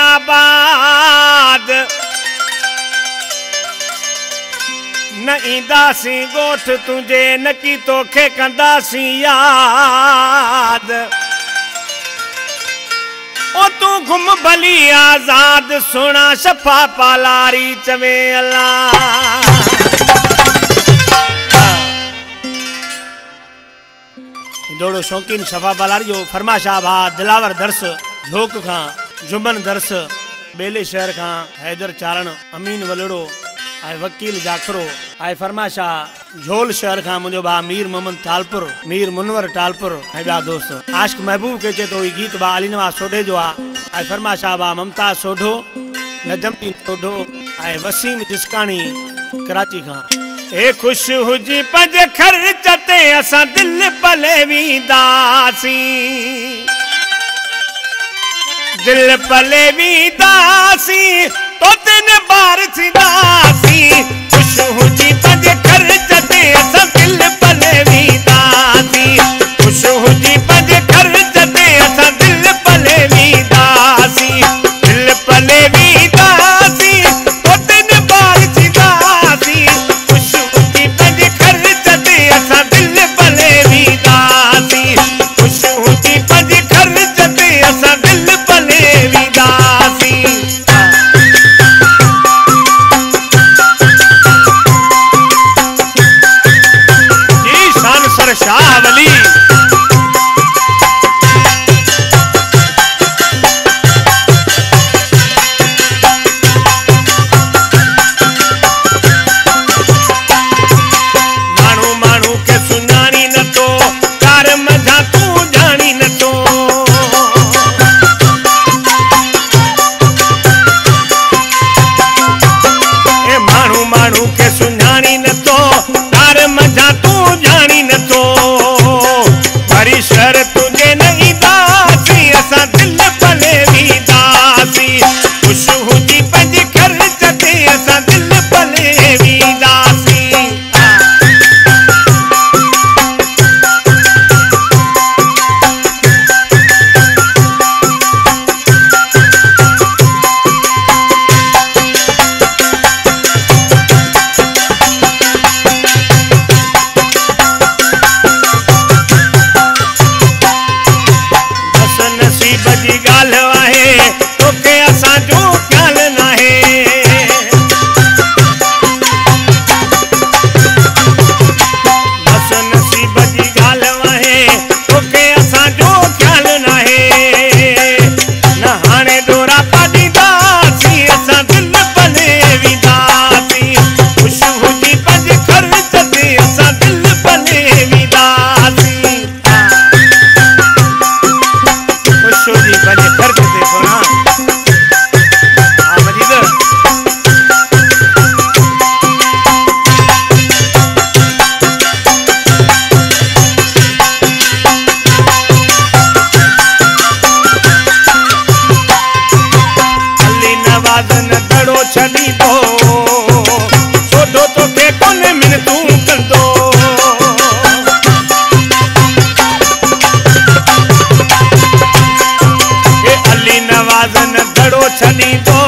आबाद न ईंदासी गोठ तुझे न की तोखे कंदासी याद ओ तू घुम भली आजाद सोना शफा पालारी चवे अल्लाह दोड़ो शौकीन शफा पालारी जो फरमाश आभा दिलावर दर्स झोक खां जुमन दर्स बेले शहर खां हैदर चारण अमीन वलड़ो आए वकील जाखरो आए फरमाशा झोल शहर खां मुझो बा मीर मोहम्मद टालपुर मीर मुनवर टालपुर है बा दोस्त आशिक महबूब के चे तो गीत बा अली नवाज सोढे जो आए फरमाशा बा ममताज सोढो नजमी सोढो आए वसीम जिसकानी कराची खां ए खुश हुजी पज खर्च ते असा दिल पले वीदासी दिल पले वीदासी तो तेन बार दासी खुश हुजी पज खर्च ते असा दिल पले वीदासी खुश हुजी पज खर्च ते असा दिल पले वीदासी दिल पले वीदासी तो तेन बार दासी खुश हुजी पज खर्च ते असा दिल पले वीदासी खुश हुजी पज खर्च ते असा दिल पले वीदासी शाह वली मानू मानू के सुनानी न तो कार मजा तू जानी न तो ए मानू मानू के सुनानी न तो कार मजा तू जानी न तो शर तुझे नहीं दासी असा दिल पले वीदासी खुश हुजी पंज खर्च ते असा दिल पले वीदासी बजी गाल आहे तोखे असां जो ख्याल नाहे बस नसीब जी गाल आहे तोखे असां जो ख्याल नाहे न हाणे डोरा पाॾींदासीं असां दिल पले वीदासी खुश हुजी पंज खर्च ते असां दिल पले वीदासी जी बजे खर्च ते सोना मजीद अली नवाज न दड़ो छड़ी दो छोड़ो तो के कोने मिन तू कंदो नवाज़ न दड़ो छड़ी दो